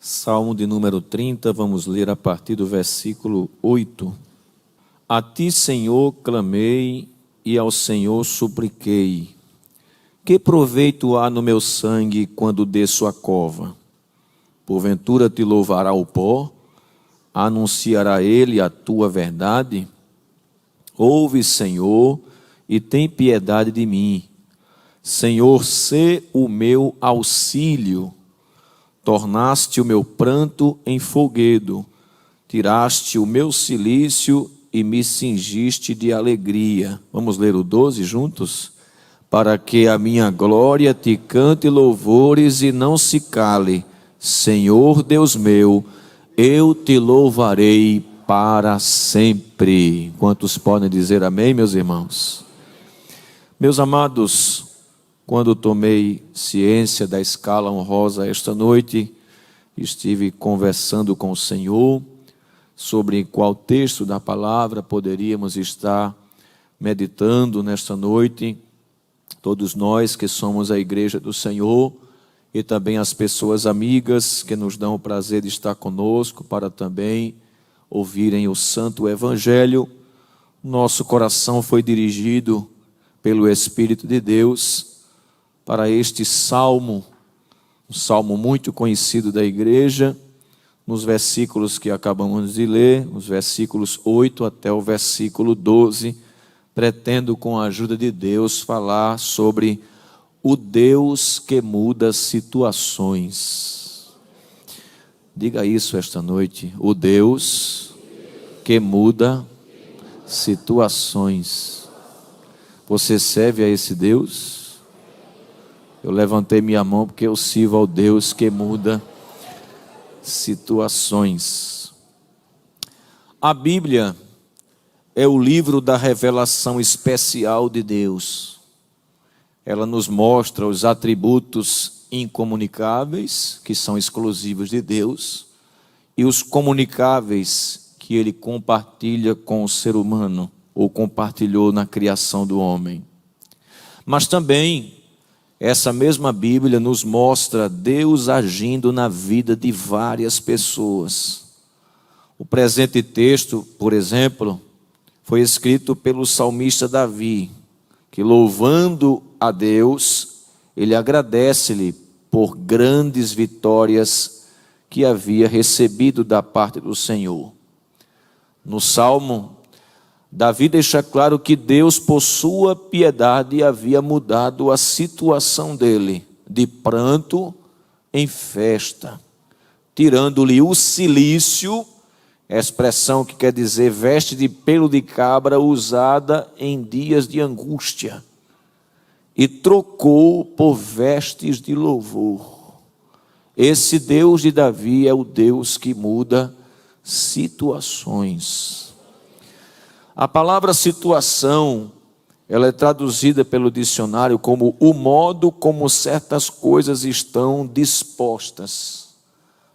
Salmo de número 30, vamos ler a partir do versículo 8. A ti, Senhor, clamei e ao Senhor supliquei. Que proveito há no meu sangue quando desço a cova? Porventura te louvará o pó? Anunciará ele a tua verdade? Ouve, Senhor, e tem piedade de mim. Senhor, sê o meu auxílio. Tornaste o meu pranto em folguedo, tiraste o meu cilício e me cingiste de alegria. Vamos ler o 12 juntos? Para que a minha glória te cante louvores e não se cale. Senhor Deus meu, eu te louvarei para sempre. Quantos podem dizer amém, meus irmãos? Meus amados, quando tomei ciência da escala honrosa esta noite, estive conversando com o Senhor sobre qual texto da palavra poderíamos estar meditando nesta noite. Todos nós que somos a igreja do Senhor e também as pessoas amigas que nos dão o prazer de estar conosco para também ouvirem o Santo Evangelho, nosso coração foi dirigido pelo Espírito de Deus para este salmo, um salmo muito conhecido da igreja, nos versículos que acabamos de ler, os versículos 8 até o versículo 12, pretendo com a ajuda de Deus falar sobre o Deus que muda situações. Diga isso esta noite, o Deus que muda situações. Você serve a esse Deus? Eu levantei minha mão porque eu sirvo ao Deus que muda situações. A Bíblia é o livro da revelação especial de Deus. Ela nos mostra os atributos incomunicáveis, que são exclusivos de Deus, e os comunicáveis que Ele compartilha com o ser humano, ou compartilhou na criação do homem. Mas também essa mesma Bíblia nos mostra Deus agindo na vida de várias pessoas. O presente texto, por exemplo, foi escrito pelo salmista Davi, que louvando a Deus, ele agradece-lhe por grandes vitórias que havia recebido da parte do Senhor. No Salmo, Davi deixa claro que Deus, por sua piedade, havia mudado a situação dele, de pranto em festa, tirando-lhe o cilício, expressão que quer dizer veste de pelo de cabra usada em dias de angústia, e trocou por vestes de louvor. Esse Deus de Davi é o Deus que muda situações. A palavra situação, ela é traduzida pelo dicionário como o modo como certas coisas estão dispostas.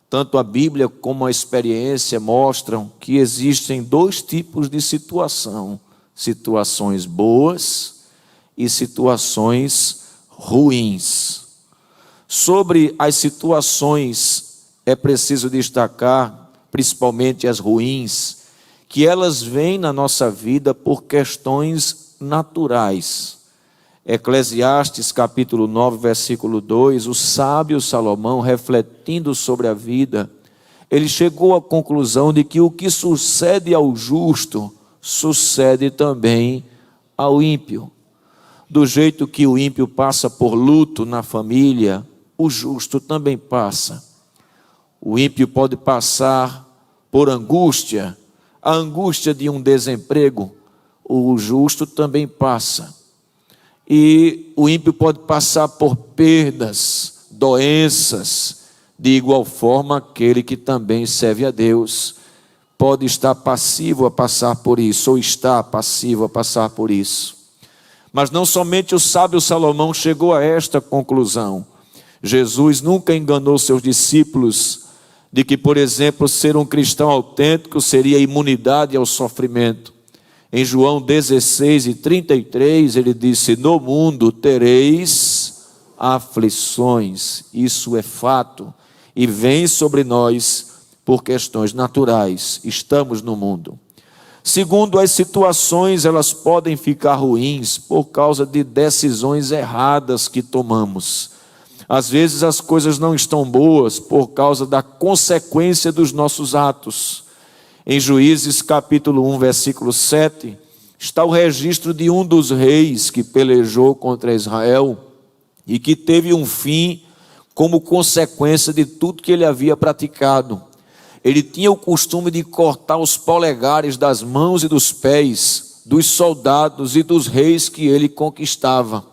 Tanto a Bíblia como a experiência mostram que existem dois tipos de situação: situações boas e situações ruins. Sobre as situações, é preciso destacar, principalmente as ruins, que elas vêm na nossa vida por questões naturais. Eclesiastes capítulo 9, versículo 2, o sábio Salomão, refletindo sobre a vida, ele chegou à conclusão de que o que sucede ao justo, sucede também ao ímpio. Do jeito que o ímpio passa por luto na família, o justo também passa. O ímpio pode passar por angústia, a angústia de um desemprego, o justo também passa. E o ímpio pode passar por perdas, doenças, de igual forma aquele que também serve a Deus pode estar passivo a passar por isso, ou está passivo a passar por isso. Mas não somente o sábio Salomão chegou a esta conclusão. Jesus nunca enganou seus discípulos de que, por exemplo, ser um cristão autêntico seria imunidade ao sofrimento. Em João 16:33, ele disse: no mundo tereis aflições. Isso é fato. e vem sobre nós por questões naturais. Estamos no mundo. Segundo, as situações elas podem ficar ruins por causa de decisões erradas que tomamos. Às vezes as coisas não estão boas por causa da consequência dos nossos atos. Em Juízes capítulo 1, versículo 7, está o registro de um dos reis que pelejou contra Israel e que teve um fim como consequência de tudo que ele havia praticado. Ele tinha o costume de cortar os polegares das mãos e dos pés dos soldados e dos reis que ele conquistava,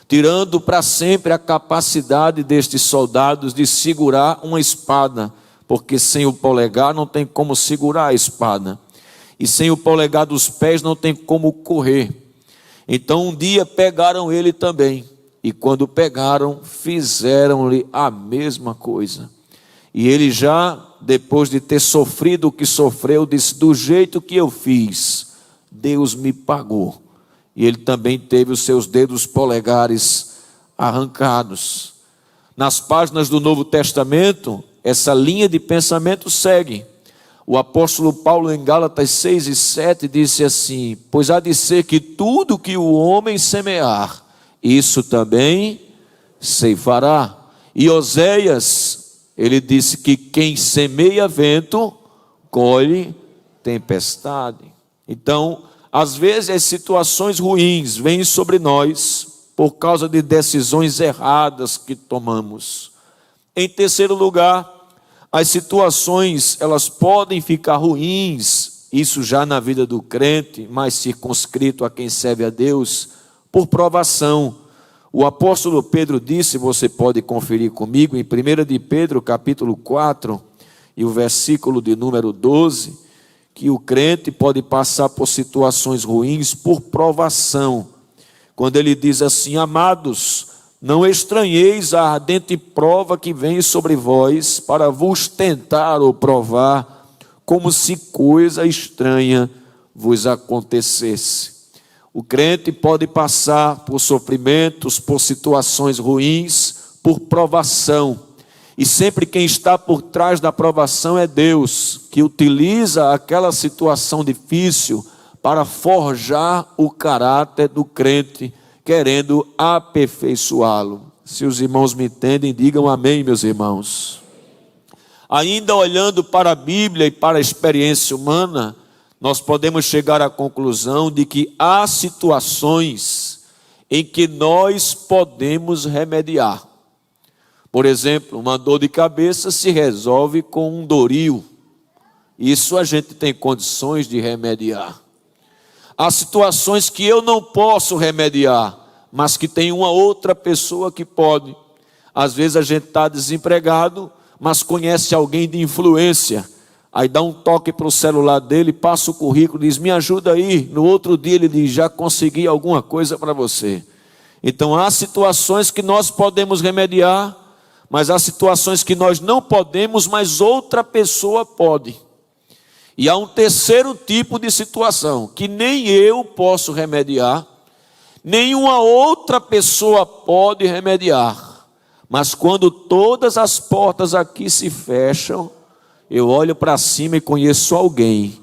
tirando para sempre a capacidade destes soldados de segurar uma espada, porque sem o polegar não tem como segurar a espada, e sem o polegar dos pés não tem como correr. Então um dia pegaram ele também, e quando pegaram, fizeram-lhe a mesma coisa. E ele já, depois de ter sofrido o que sofreu, disse: do jeito que eu fiz, Deus me pagou. E ele também teve os seus dedos polegares arrancados. Nas páginas do Novo Testamento, essa linha de pensamento segue. O apóstolo Paulo, em Gálatas 6 e 7, disse assim: pois há de ser que tudo que o homem semear, isso também ceifará. E Oséias, ele disse que quem semeia vento, colhe tempestade. Então, às vezes as situações ruins vêm sobre nós por causa de decisões erradas que tomamos. Em terceiro lugar, as situações elas podem ficar ruins, isso já na vida do crente, mais circunscrito a quem serve a Deus, por provação. O apóstolo Pedro disse, você pode conferir comigo, em 1 de Pedro, capítulo 4, e o versículo de número 12, que o crente pode passar por situações ruins por provação. Quando ele diz assim: amados, não estranheis a ardente prova que vem sobre vós, para vos tentar ou provar, como se coisa estranha vos acontecesse. O crente pode passar por sofrimentos, por situações ruins, por provação. E sempre quem está por trás da provação é Deus, que utiliza aquela situação difícil para forjar o caráter do crente, querendo aperfeiçoá-lo. Se os irmãos me entendem, digam amém, meus irmãos. Ainda olhando para a Bíblia e para a experiência humana, nós podemos chegar à conclusão de que há situações em que nós podemos remediar. Por exemplo, uma dor de cabeça se resolve com um Doril. Isso a gente tem condições de remediar. Há situações que eu não posso remediar, mas que tem uma outra pessoa que pode. Às vezes a gente está desempregado, mas conhece alguém de influência. Aí dá um toque para o celular dele, passa o currículo, diz: me ajuda aí. No outro dia ele diz: já consegui alguma coisa para você. Então há situações que nós podemos remediar, mas há situações que nós não podemos, mas outra pessoa pode. E há um terceiro tipo de situação, que nem eu posso remediar, nenhuma outra pessoa pode remediar. Mas quando todas as portas aqui se fecham, eu olho para cima e conheço alguém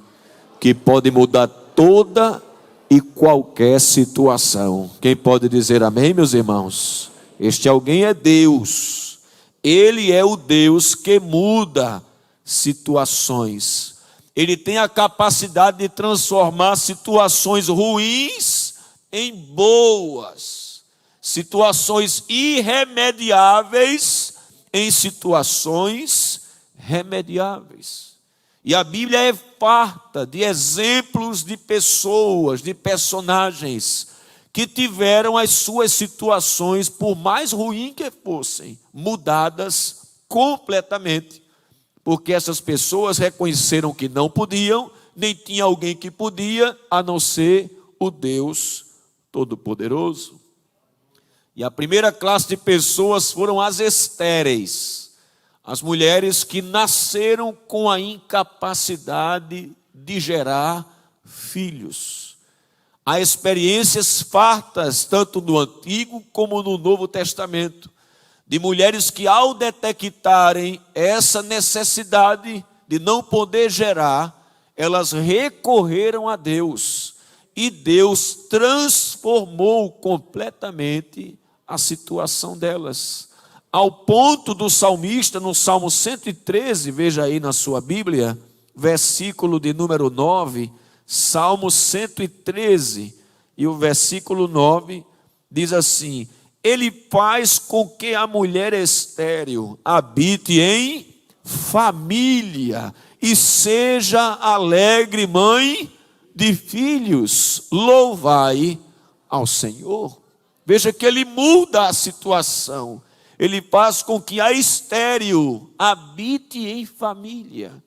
que pode mudar toda e qualquer situação. Quem pode dizer amém, meus irmãos? Este alguém é Deus. Ele é o Deus que muda situações. Ele tem a capacidade de transformar situações ruins em boas, situações irremediáveis em situações remediáveis. E a Bíblia é farta de exemplos de pessoas, de personagens que tiveram as suas situações, por mais ruins que fossem, mudadas completamente, porque essas pessoas reconheceram que não podiam, nem tinha alguém que podia, a não ser o Deus Todo-Poderoso. E a primeira classe de pessoas foram as estéreis, as mulheres que nasceram com a incapacidade de gerar filhos. Há experiências fartas, tanto no Antigo como no Novo Testamento, de mulheres que, ao detectarem essa necessidade de não poder gerar, elas recorreram a Deus. E Deus transformou completamente a situação delas. Ao ponto do salmista, no Salmo 113, veja aí na sua Bíblia, versículo de número 9, Salmo 113, e o versículo 9 diz assim: Ele faz com que a mulher estéril habite em família e seja alegre mãe de filhos. Louvai ao Senhor. Veja que Ele muda a situação. Ele faz com que a estéril habite em família,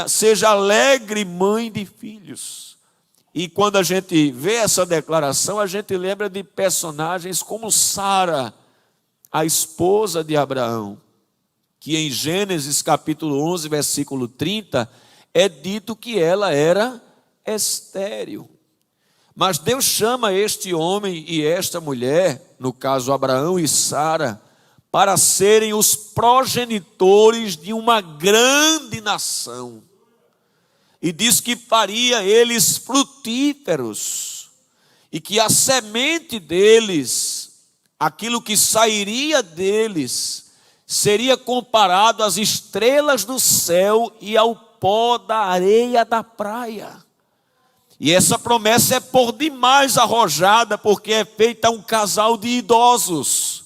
seja alegre mãe de filhos. E quando a gente vê essa declaração, a gente lembra de personagens como Sara, a esposa de Abraão, que em Gênesis capítulo 11, versículo 30, é dito que ela era estéril. Mas Deus chama este homem e esta mulher, no caso Abraão e Sara, para serem os progenitores de uma grande nação. E diz que faria eles frutíferos, e que a semente deles, aquilo que sairia deles, seria comparado às estrelas do céu e ao pó da areia da praia. E essa promessa é por demais arrojada, porque é feita a um casal de idosos.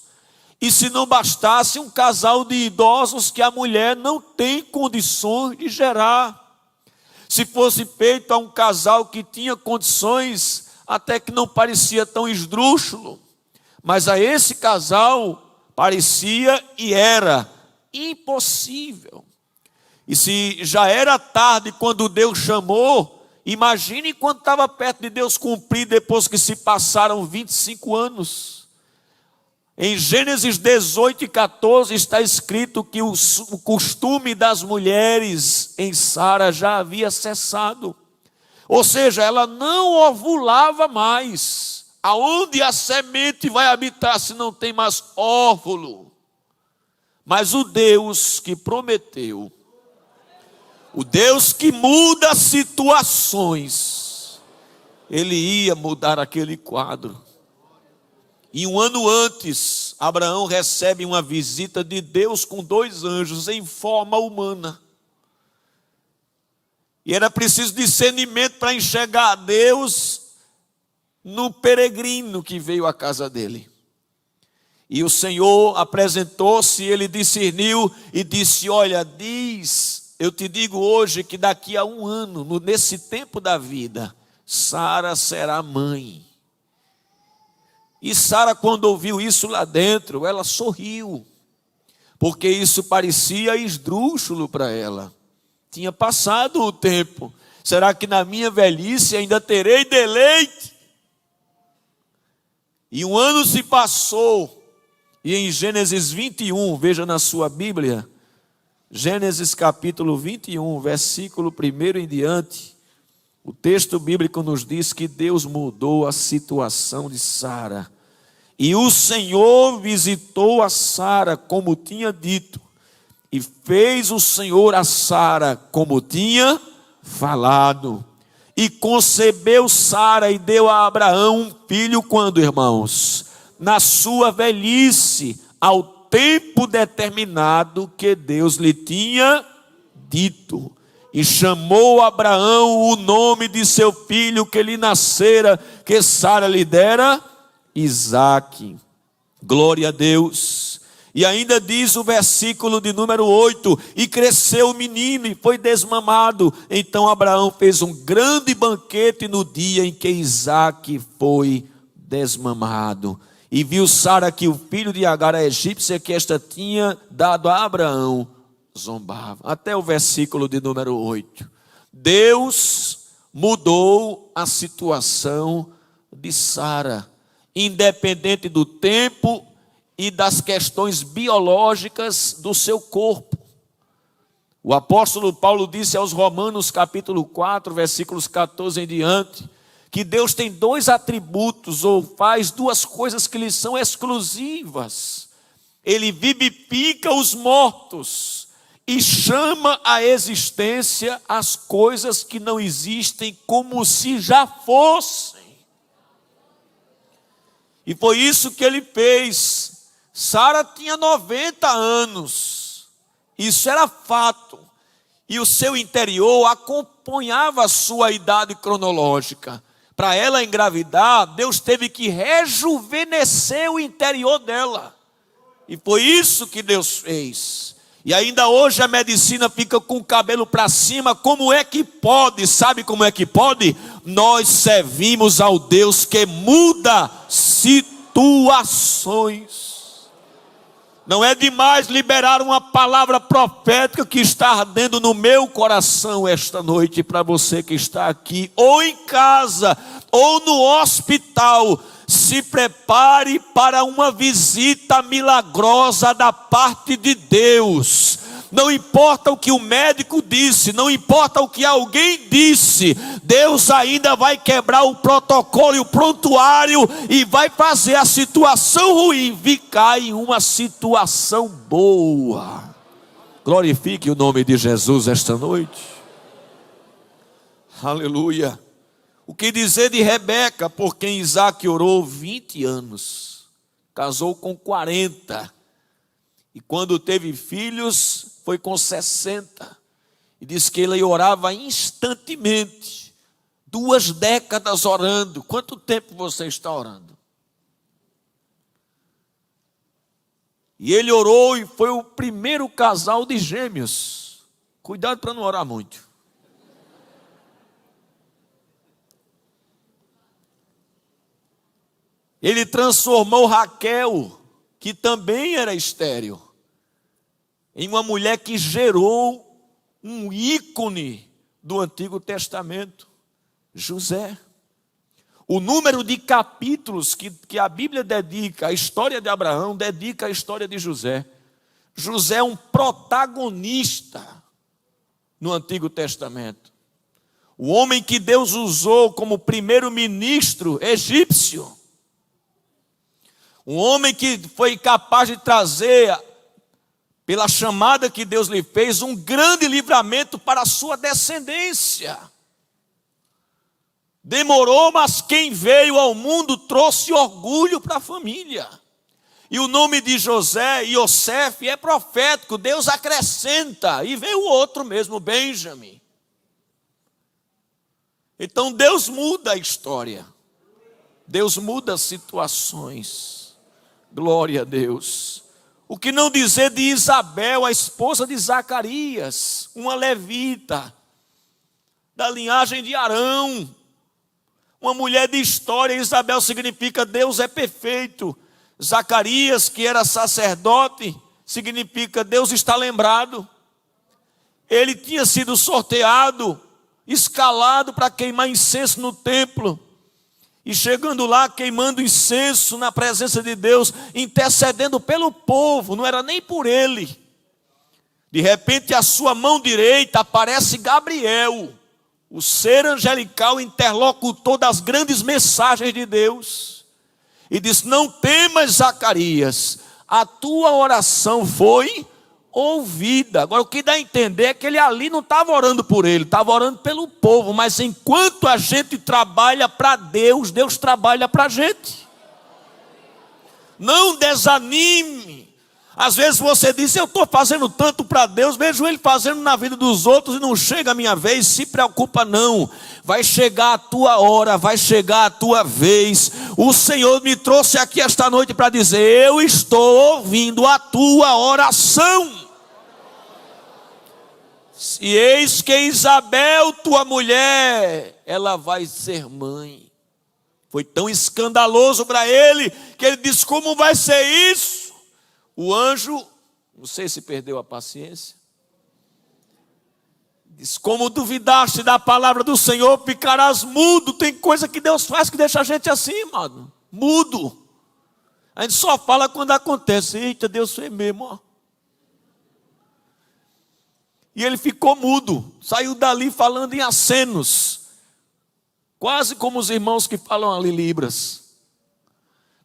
E se não bastasse, um casal de idosos que a mulher não tem condições de gerar. Se fosse feito a um casal que tinha condições, até que não parecia tão esdrúxulo, mas a esse casal parecia e era impossível. E se já era tarde quando Deus chamou, imagine quando estava perto de Deus cumprir, depois que se passaram 25 anos. Em Gênesis 18 e 14 está escrito que o costume das mulheres em Sara já havia cessado. Ou seja, ela não ovulava mais. Aonde a semente vai habitar se não tem mais óvulo? Mas o Deus que prometeu, o Deus que muda situações, Ele ia mudar aquele quadro. E um ano antes, Abraão recebe uma visita de Deus com 2 anjos em forma humana. E era preciso discernimento para enxergar a Deus no peregrino que veio à casa dele. E o Senhor apresentou-se, ele discerniu e disse: olha, eu te digo hoje que daqui a 1 ano, nesse tempo da vida, Sara será mãe. E Sara, quando ouviu isso lá dentro, ela sorriu, porque isso parecia esdrúxulo para ela. Tinha passado o tempo. Será que na minha velhice ainda terei deleite? E 1 ano se passou, e em Gênesis 21, veja na sua Bíblia, Gênesis capítulo 21, versículo 1 em diante, o texto bíblico nos diz que Deus mudou a situação de Sara. E o Senhor visitou a Sara como tinha dito, e fez o Senhor a Sara como tinha falado. E concebeu Sara e deu a Abraão um filho quando, irmãos? Na sua velhice, ao tempo determinado que Deus lhe tinha dito. E chamou Abraão o nome de seu filho que lhe nascera, que Sara lhe dera, Isaque. Glória a Deus. E ainda diz o versículo de número 8: e cresceu o menino e foi desmamado. Então Abraão fez um grande banquete no dia em que Isaque foi desmamado. E viu Sara que o filho de Agar, a egípcia, que esta tinha dado a Abraão, zombava. Até o versículo de número 8. Deus mudou a situação de Sara, independente do tempo e das questões biológicas do seu corpo. O apóstolo Paulo disse aos Romanos capítulo 4, versículos 14 em diante, que Deus tem 2 atributos, ou faz 2 coisas que lhe são exclusivas. Ele vivifica os mortos e chama à existência as coisas que não existem como se já fossem. E foi isso que ele fez. Sara tinha 90 anos. Isso era fato. E o seu interior acompanhava a sua idade cronológica. Para ela engravidar, Deus teve que rejuvenescer o interior dela. E foi isso que Deus fez. E ainda hoje a medicina fica com o cabelo para cima. Como é que pode? Sabe como é que pode? Nós servimos ao Deus que muda situações. Não é demais liberar uma palavra profética que está ardendo no meu coração esta noite para você que está aqui, ou em casa, ou no hospital. Se prepare para uma visita milagrosa da parte de Deus. Não importa o que o médico disse, não importa o que alguém disse, Deus ainda vai quebrar o protocolo e o prontuário e vai fazer a situação ruim ficar em uma situação boa. Glorifique o nome de Jesus esta noite. Aleluia. O que dizer de Rebeca, por quem Isaac orou 20 anos, casou com 40, e quando teve filhos, foi com 60, e diz que ele orava instantemente, 2 décadas orando. Quanto tempo você está orando? E ele orou e foi o primeiro casal de gêmeos. Cuidado para não orar muito. Ele transformou Raquel, que também era estéril, em uma mulher que gerou um ícone do Antigo Testamento, José. O número de capítulos que a Bíblia dedica à história de Abraão, dedica à história de José. José é um protagonista no Antigo Testamento. O homem que Deus usou como primeiro-ministro egípcio. Um homem que foi capaz de trazer, pela chamada que Deus lhe fez, um grande livramento para a sua descendência. Demorou, mas quem veio ao mundo trouxe orgulho para a família. E o nome de José, Iosef, é profético, Deus acrescenta. E veio o outro mesmo, Benjamim. Então Deus muda a história. Deus muda as situações. Glória a Deus. O que não dizer de Isabel, a esposa de Zacarias, uma levita, da linhagem de Arão, uma mulher de história. Isabel significa Deus é perfeito. Zacarias, que era sacerdote, significa Deus está lembrado. Ele tinha sido sorteado, escalado para queimar incenso no templo. E chegando lá, queimando incenso na presença de Deus, intercedendo pelo povo, não era nem por ele. De repente, à sua mão direita aparece Gabriel, o ser angelical interlocutor das grandes mensagens de Deus. E diz: não temas, Zacarias, a tua oração foi ouvida. Agora, o que dá a entender é que ele ali não estava orando por ele, estava orando pelo povo. Mas enquanto a gente trabalha para Deus, Deus trabalha para a gente. Não desanime. Às vezes você diz: eu estou fazendo tanto para Deus, vejo Ele fazendo na vida dos outros e não chega a minha vez. Se preocupa não, vai chegar a tua hora, vai chegar a tua vez. O Senhor me trouxe aqui esta noite para dizer: eu estou ouvindo a tua oração. E eis que Isabel, tua mulher, ela vai ser mãe. Foi tão escandaloso para ele, que ele disse: como vai ser isso? O anjo, não sei se perdeu a paciência, diz: como duvidaste da palavra do Senhor, ficarás mudo. Tem coisa que Deus faz que deixa a gente assim, mano, mudo. A gente só fala quando acontece. Eita, Deus fez mesmo, ó. E ele ficou mudo, saiu dali falando em acenos, quase como os irmãos que falam ali Libras.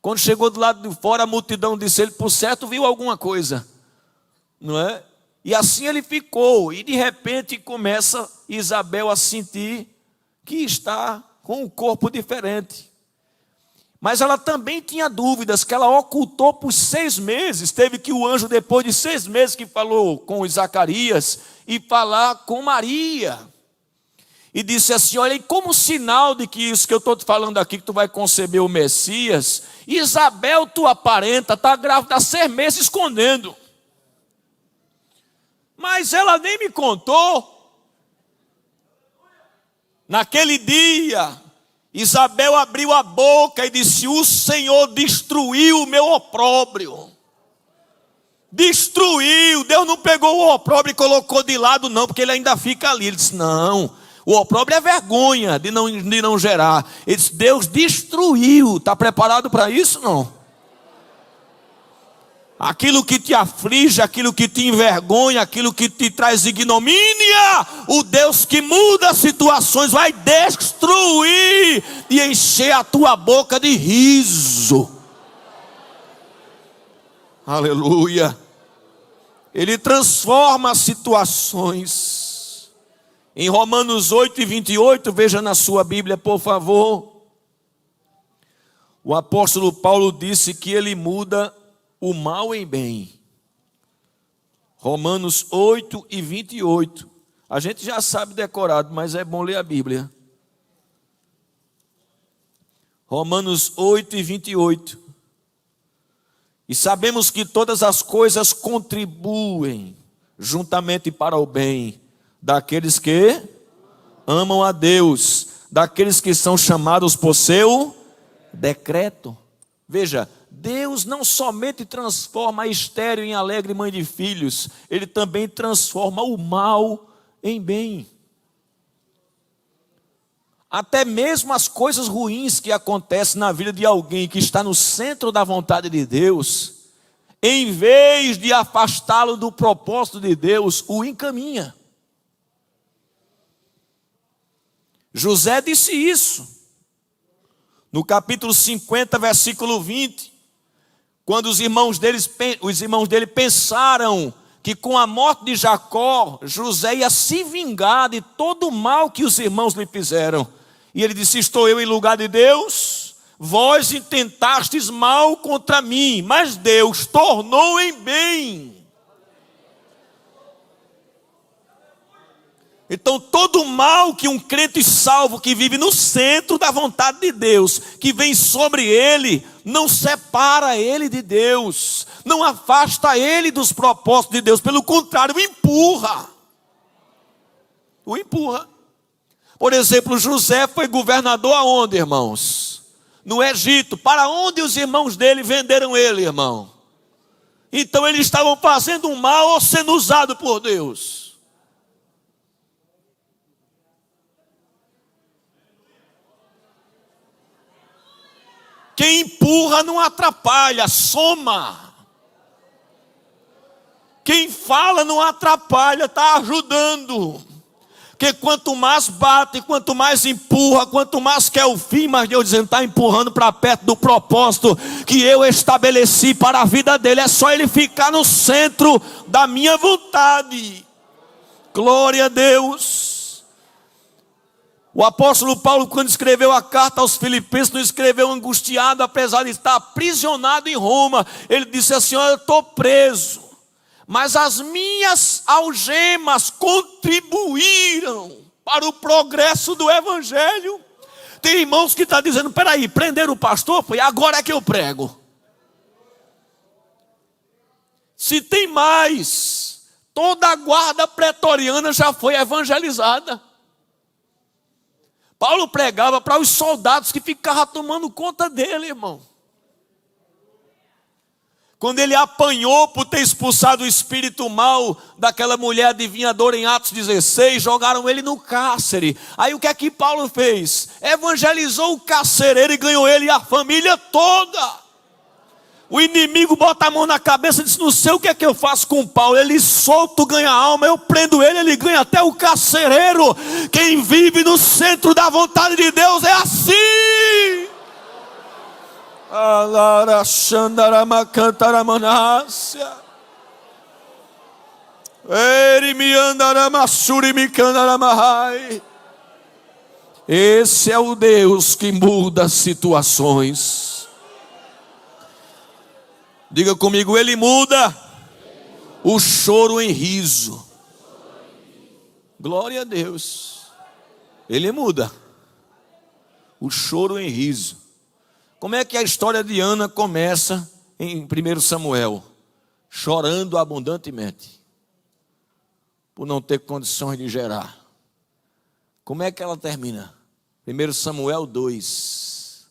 Quando chegou do lado de fora, a multidão disse: ele por certo viu alguma coisa, não é? E assim ele ficou, e de repente começa Isabel a sentir que está com um corpo diferente. Mas ela também tinha dúvidas, que ela ocultou por 6 meses. Teve que o anjo, depois de 6 meses que falou com Zacarias, e falar com Maria. E disse assim: olha, e como sinal de que isso que eu estou te falando aqui, que tu vai conceber o Messias, Isabel, tua parenta, está grávida há 6 meses escondendo. Mas ela nem me contou. Naquele dia, Isabel abriu a boca e disse: o Senhor destruiu o meu opróbrio. Destruiu. Deus não pegou o opróbrio e colocou de lado não, porque ele ainda fica ali. Ele disse: não, o opróbrio é vergonha de não gerar. Ele disse: Deus destruiu. Está preparado para isso? Não. Aquilo que te aflige, aquilo que te envergonha, aquilo que te traz ignomínia, o Deus que muda situações vai destruir e encher a tua boca de riso. Aleluia. Ele transforma as situações. Em Romanos 8:28, veja na sua Bíblia, por favor. O apóstolo Paulo disse que ele muda o mal em bem. Romanos 8:28. A gente já sabe decorado, mas é bom ler a Bíblia. Romanos 8:28. E sabemos que todas as coisas contribuem juntamente para o bem daqueles que amam a Deus, daqueles que são chamados por seu decreto. Veja, Deus não somente transforma a estéril em alegre mãe de filhos, Ele também transforma o mal em bem. Até mesmo as coisas ruins que acontecem na vida de alguém que está no centro da vontade de Deus, em vez de afastá-lo do propósito de Deus, o encaminha. José disse isso no capítulo 50, versículo 20. Quando os irmãos dele pensaram que com a morte de Jacó, José ia se vingar de todo o mal que os irmãos lhe fizeram. E ele disse: estou eu em lugar de Deus? Vós intentastes mal contra mim, mas Deus tornou em bem. Então todo mal que um crente salvo, que vive no centro da vontade de Deus, que vem sobre ele, não separa ele de Deus, não afasta ele dos propósitos de Deus, pelo contrário, o empurra. O empurra. Por exemplo, José foi governador aonde, irmãos? No Egito. Para onde os irmãos dele venderam ele, irmão? Então eles estavam fazendo um mal ou sendo usado por Deus. Quem empurra não atrapalha, soma. Quem fala não atrapalha, está ajudando. Porque quanto mais bate, quanto mais empurra, quanto mais quer o fim, mas Deus dizendo, está empurrando para perto do propósito que eu estabeleci para a vida dele. É só ele ficar no centro da minha vontade. Glória a Deus. O apóstolo Paulo, quando escreveu a carta aos Filipenses, não escreveu angustiado, apesar de estar aprisionado em Roma. Ele disse assim: eu estou preso, mas as minhas algemas contribuíram para o progresso do evangelho. Tem irmãos que estão dizendo: peraí, prenderam o pastor? Foi agora é que eu prego. Se tem mais, toda a guarda pretoriana já foi evangelizada. Paulo pregava para os soldados que ficavam tomando conta dele, irmão. Quando ele apanhou por ter expulsado o espírito mal daquela mulher adivinhadora em Atos 16, jogaram ele no cárcere. Aí o que é que Paulo fez? Evangelizou o carcereiro e ganhou ele e a família toda. O inimigo bota a mão na cabeça e diz: não sei o que é que eu faço com Paulo. Ele solto, ganha alma, eu prendo ele, ele ganha até o carcereiro. Quem vive no centro da vontade de Deus é assim. Alara Xandarama Cantaramanássia. Eri Andarama Surimi Candaramahai. Esse é o Deus que muda situações. Diga comigo, Ele muda o choro em riso. Glória a Deus. Ele muda o choro em riso. Como é que a história de Ana começa em 1 Samuel? Chorando abundantemente, por não ter condições de gerar. Como é que ela termina? 1 Samuel 2.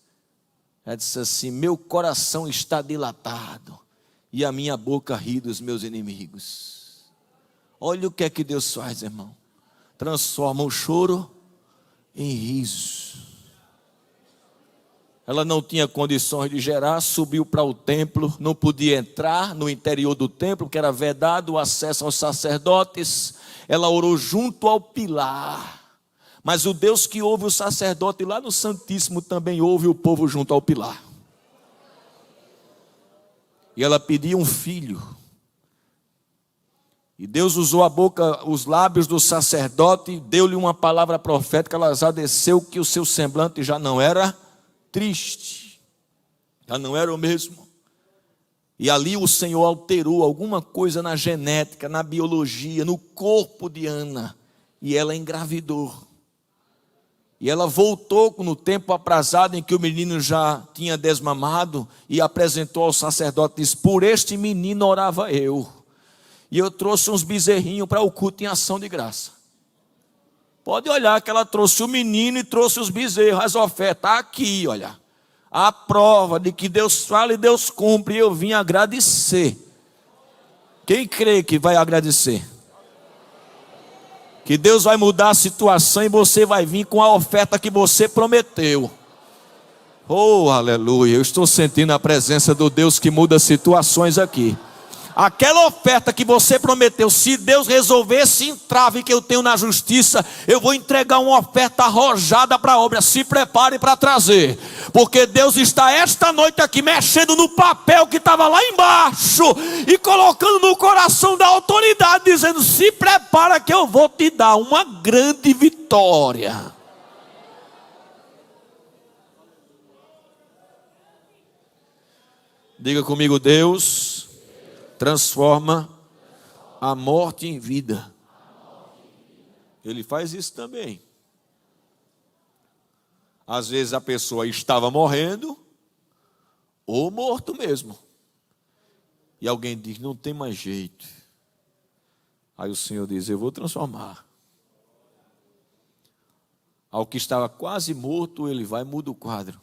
Ela disse assim: meu coração está dilatado e a minha boca ri dos meus inimigos. Olha o que é que Deus faz, irmão. Transforma o choro em riso. Ela não tinha condições de gerar, subiu para o templo, não podia entrar no interior do templo, porque era vedado o acesso aos sacerdotes. Ela orou junto ao pilar. Mas o Deus que ouve o sacerdote lá no Santíssimo também ouve o povo junto ao pilar. E ela pedia um filho. E Deus usou a boca, os lábios do sacerdote, deu-lhe uma palavra profética. Ela já desceu que o seu semblante já não era triste, já não era o mesmo. E ali o Senhor alterou alguma coisa na genética, na biologia, no corpo de Ana. E ela engravidou. E ela voltou no tempo aprazado em que o menino já tinha desmamado e apresentou ao sacerdote, disse: por este menino orava eu. E eu trouxe uns bezerrinhos para o culto em ação de graça. Pode olhar que ela trouxe o menino e trouxe os bezerros, as ofertas. Aqui, olha. A prova de que Deus fala e Deus cumpre. E eu vim agradecer. Quem crê que vai agradecer? Que Deus vai mudar a situação e você vai vir com a oferta que você prometeu. Oh, aleluia. Eu estou sentindo a presença do Deus que muda situações aqui. Aquela oferta que você prometeu, se Deus resolver esse entrave que eu tenho na justiça, eu vou entregar uma oferta arrojada para a obra. Se prepare para trazer, porque Deus está esta noite aqui mexendo no papel que estava lá embaixo e colocando no coração da autoridade, dizendo: se prepara que eu vou te dar uma grande vitória. Diga comigo: Deus transforma a morte em vida. Ele faz isso também. Às vezes a pessoa estava morrendo, ou morto mesmo. E alguém diz: não tem mais jeito. Aí o Senhor diz: eu vou transformar. Ao que estava quase morto, ele vai e muda o quadro.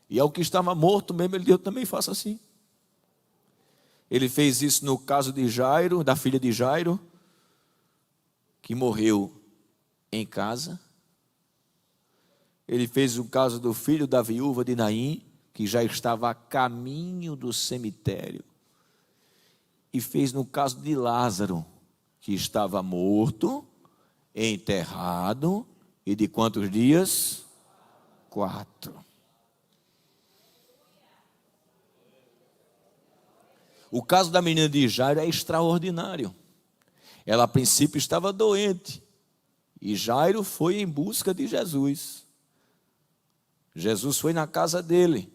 E ao que estava morto mesmo, ele diz: eu também faço assim. Ele fez isso no caso de Jairo, da filha de Jairo, que morreu em casa. Ele fez o caso do filho da viúva de Naim, que já estava a caminho do cemitério. E fez no caso de Lázaro, que estava morto, enterrado, e de quantos dias? 4. O caso da menina de Jairo é extraordinário. Ela a princípio estava doente. E Jairo foi em busca de Jesus. Jesus foi na casa dele.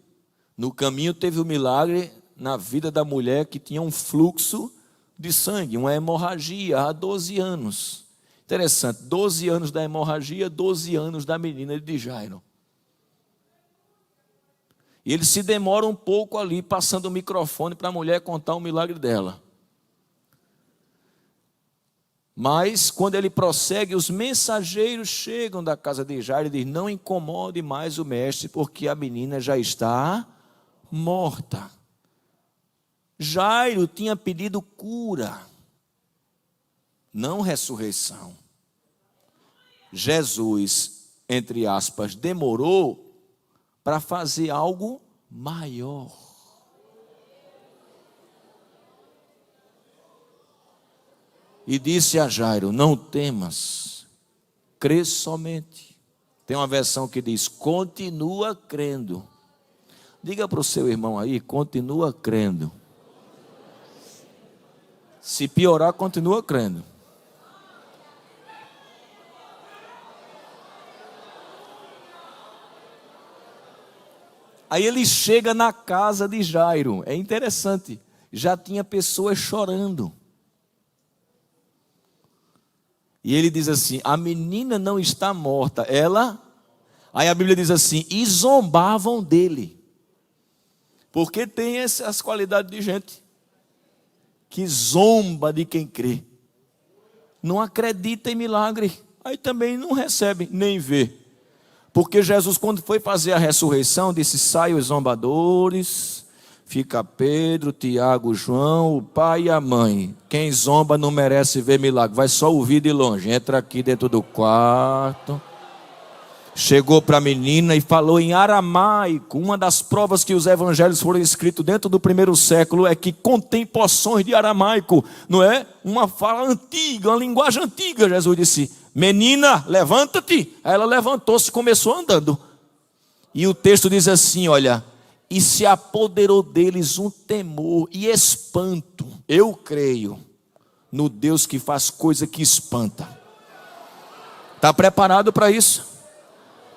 No caminho teve um milagre na vida da mulher que tinha um fluxo de sangue, uma hemorragia há 12 anos. Interessante, 12 anos da hemorragia, 12 anos da menina de Jairo. E ele se demora um pouco ali, passando o microfone para a mulher contar o milagre dela. Mas, quando ele prossegue, os mensageiros chegam da casa de Jairo e dizem: não incomode mais o mestre, porque a menina já está morta. Jairo tinha pedido cura, não ressurreição. Jesus, entre aspas, demorou para fazer algo maior. E disse a Jairo: não temas, crê somente. Tem uma versão que diz: continua crendo. Diga para o seu irmão aí, continua crendo. Se piorar, continua crendo. Aí ele chega na casa de Jairo. É interessante. Já tinha pessoas chorando. E ele diz assim: a menina não está morta. Ela... Aí a Bíblia diz assim: e zombavam dele. Porque tem essas qualidades de gente que zomba de quem crê. Não acredita em milagre. Aí também não recebe, nem vê. Porque Jesus, quando foi fazer a ressurreição, disse: sai os zombadores, fica Pedro, Tiago, João, o pai e a mãe. Quem zomba não merece ver milagre, vai só ouvir de longe. Entra aqui dentro do quarto. Chegou para a menina e falou em aramaico. Uma das provas que os evangelhos foram escritos dentro do primeiro século é que contém porções de aramaico, não é? Uma fala antiga, uma linguagem antiga. Jesus disse: menina, levanta-te. Aí ela levantou-se e começou andando. E o texto diz assim, olha: e se apoderou deles um temor e espanto. Eu creio no Deus que faz coisa que espanta. Está preparado para isso?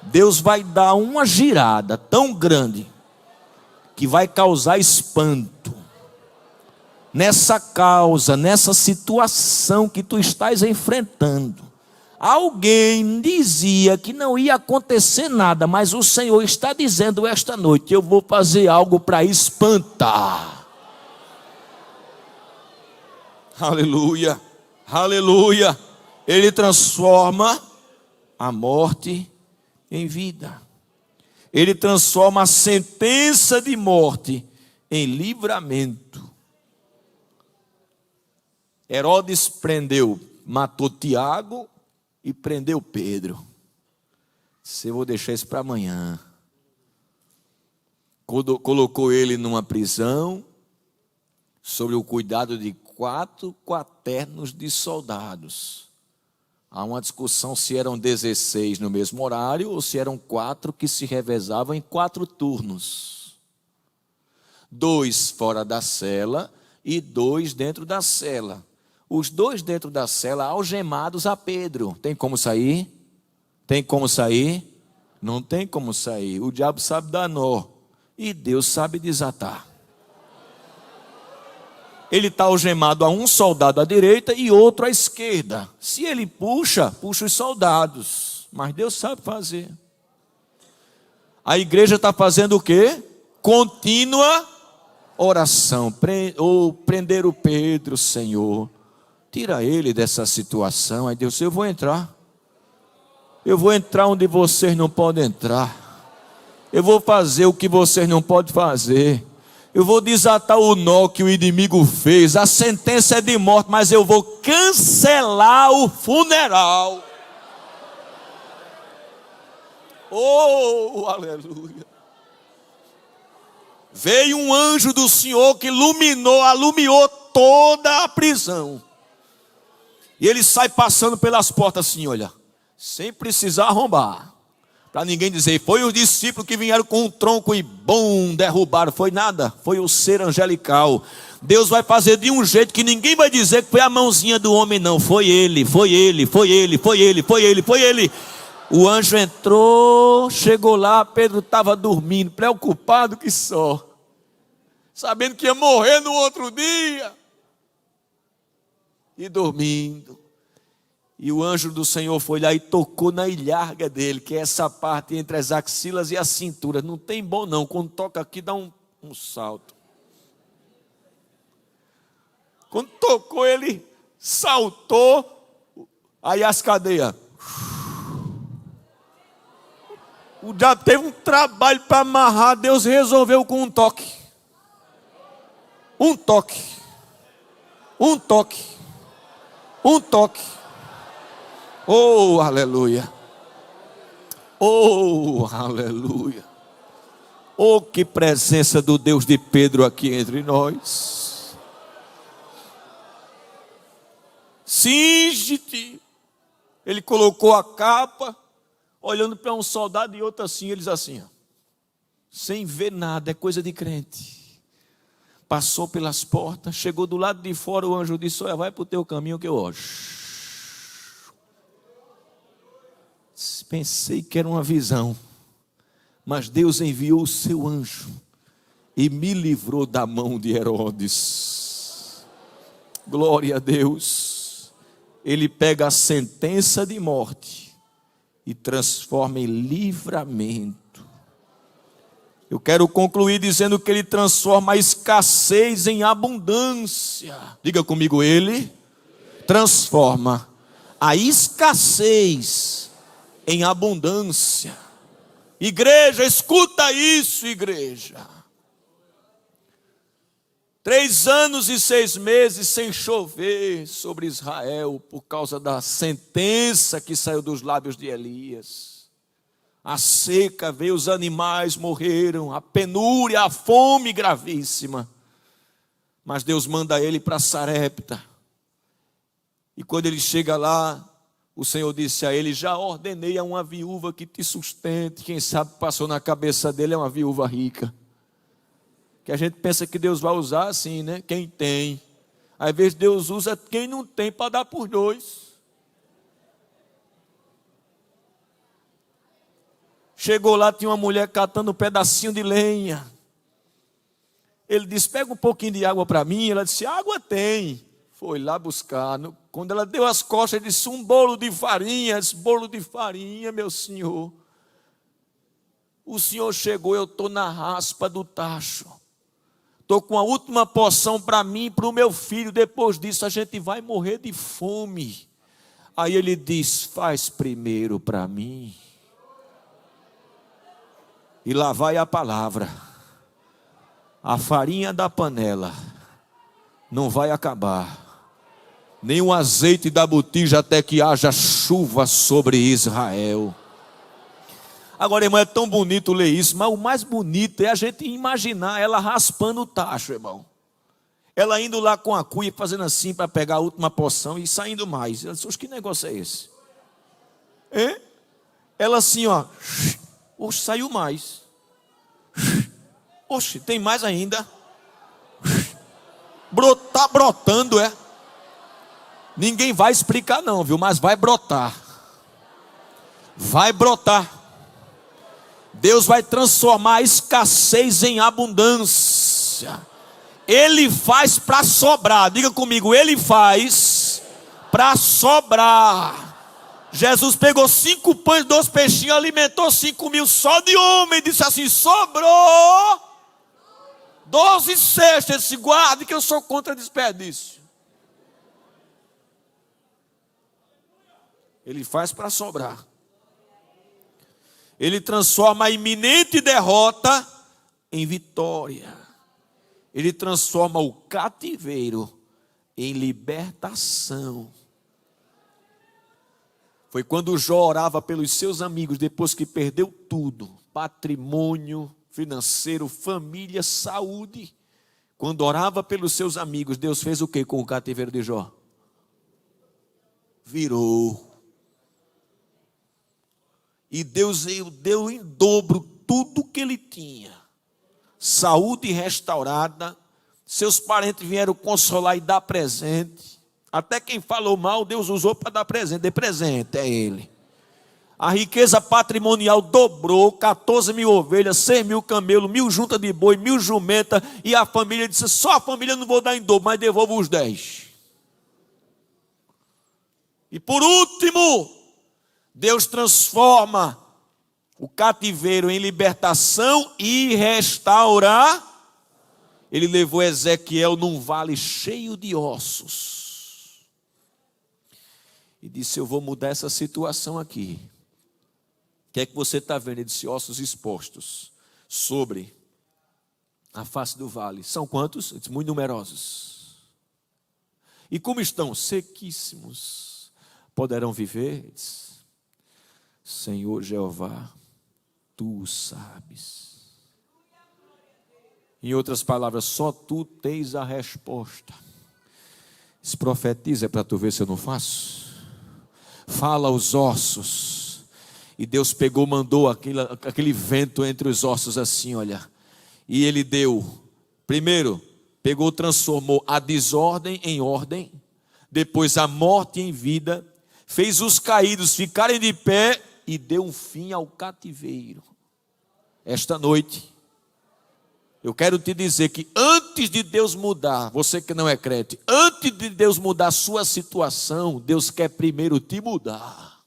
Deus vai dar uma girada tão grande que vai causar espanto nessa causa, nessa situação que tu estás enfrentando. Alguém dizia que não ia acontecer nada, mas o Senhor está dizendo esta noite: eu vou fazer algo para espantar. Aleluia, aleluia. Ele transforma a morte em vida. Ele transforma a sentença de morte em livramento. Herodes matou Tiago e prendeu Pedro. Se eu vou deixar isso para amanhã. Colocou ele numa prisão sob o cuidado de 4 quaternos de soldados. Há uma discussão se eram 16 no mesmo horário ou se eram 4 que se revezavam em 4 turnos. 2 fora da cela e 2 dentro da cela. Os 2 dentro da cela algemados a Pedro. Tem como sair? Tem como sair? Não tem como sair. O diabo sabe dar nó e Deus sabe desatar. Ele está algemado a um soldado à direita e outro à esquerda. Se ele puxa os soldados. Mas Deus sabe fazer. A igreja está fazendo o quê? Contínua oração. Prender o Pedro, Senhor. Tira ele dessa situação. Aí Deus, eu vou entrar. Eu vou entrar onde vocês não podem entrar. Eu vou fazer o que vocês não podem fazer. Eu vou desatar o nó que o inimigo fez. A sentença é de morte, mas eu vou cancelar o funeral. Oh, aleluia. Veio um anjo do Senhor que alumiou toda a prisão. E ele sai passando pelas portas assim, olha, sem precisar arrombar. Para ninguém dizer, foi os discípulos que vieram com um tronco e bom, derrubaram. Foi nada, foi o ser angelical. Deus vai fazer de um jeito que ninguém vai dizer que foi a mãozinha do homem, não. Foi ele, foi ele, foi ele, foi ele, foi ele, foi ele. O anjo entrou, chegou lá, Pedro estava dormindo, preocupado que só. Sabendo que ia morrer no outro dia. E dormindo. E o anjo do Senhor foi lá e tocou na ilharga dele, que é essa parte entre as axilas e a cintura. Não tem bom não, quando toca aqui dá um salto. Quando tocou ele saltou, aí as cadeias. O diabo teve um trabalho para amarrar, Deus resolveu com um toque. Um toque. Um toque. Um toque. Oh, aleluia. Oh, aleluia. Oh, que presença do Deus de Pedro aqui entre nós. Cinge-te. Ele colocou a capa, olhando para um soldado e outro assim, eles assim, ó. sem ver nada, é coisa de crente. Passou pelas portas, chegou do lado de fora, o anjo disse: olha, vai para o teu caminho que eu hoje. Pensei que era uma visão, mas Deus enviou o seu anjo e me livrou da mão de Herodes. Glória a Deus. Ele pega a sentença de morte e transforma em livramento. Eu quero concluir dizendo que ele transforma a escassez em abundância. Diga comigo, ele transforma a escassez em abundância. Igreja, escuta isso, igreja. 3 anos e 6 meses sem chover sobre Israel, por causa da sentença que saiu dos lábios de Elias. A seca veio, os animais morreram, a penúria, a fome gravíssima. Mas Deus manda ele para Sarepta. E quando ele chega lá, o Senhor disse a ele: já ordenei a uma viúva que te sustente. Quem sabe passou na cabeça dele, é uma viúva rica. Que a gente pensa que Deus vai usar assim, né? Quem tem. Às vezes Deus usa quem não tem para dar por 2. Chegou lá, tinha uma mulher catando um pedacinho de lenha. Ele disse: pega um pouquinho de água para mim. Ela disse: água tem. Foi lá buscar. Quando ela deu as costas, ele disse: um bolo de farinha. Esse bolo de farinha, meu senhor. O senhor chegou, eu estou na raspa do tacho. Estou com a última porção para mim e para o meu filho. Depois disso a gente vai morrer de fome. Aí ele diz: faz primeiro para mim. E lá vai a palavra. A farinha da panela não vai acabar, nem o azeite da botija, até que haja chuva sobre Israel. Agora, irmão, é tão bonito ler isso, mas o mais bonito é a gente imaginar ela raspando o tacho, irmão. Ela indo lá com a cuia, fazendo assim para pegar a última porção e saindo mais. Ela disse: que negócio é esse? Ela assim, ó. Oxe, saiu mais. Oxe, tem mais ainda. Tá brotando, é? Ninguém vai explicar não, viu? Mas vai brotar. Vai brotar. Deus vai transformar a escassez em abundância. Ele faz para sobrar. Diga comigo, ele faz para sobrar. Jesus pegou 5 pães e 2 peixinhos, alimentou 5.000 só de homem. Disse assim: sobrou 12 cestos. Ele disse: guarde que eu sou contra desperdício. Ele faz para sobrar. Ele transforma a iminente derrota em vitória. Ele transforma o cativeiro em libertação. Foi quando Jó orava pelos seus amigos, depois que perdeu tudo: patrimônio financeiro, família, saúde. Quando orava pelos seus amigos, Deus fez o que com o cativeiro de Jó? Virou. E Deus deu em dobro tudo que ele tinha. Saúde restaurada. Seus parentes vieram consolar e dar presente. Até quem falou mal, Deus usou para dar presente. Dê presente, é ele. A riqueza patrimonial dobrou: 14.000 ovelhas, 6.000 camelos, 1.000 juntas de boi, 1.000 jumentas. E a família disse: só a família não vou dar em dobro, mas devolvo os 10. E por último, Deus transforma o cativeiro em libertação e restaura. Ele levou Ezequiel num vale cheio de ossos e disse: eu vou mudar essa situação aqui. O que é que você está vendo? Ele disse: ossos expostos sobre a face do vale. São quantos? Ele disse: muito numerosos. E como estão? Sequíssimos. Poderão viver? Ele disse: Senhor Jeová, tu sabes. Em outras palavras, só tu tens a resposta. Se profetiza, é para tu ver se eu não faço. Fala aos ossos E Deus pegou, mandou aquele vento entre os ossos assim, olha. E ele deu, primeiro, pegou, transformou a desordem em ordem, depois a morte em vida, fez os caídos ficarem de pé e deu um fim ao cativeiro. Esta noite, eu quero te dizer que antes de Deus mudar, você que não é crente, antes de Deus mudar a sua situação, Deus quer primeiro te mudar.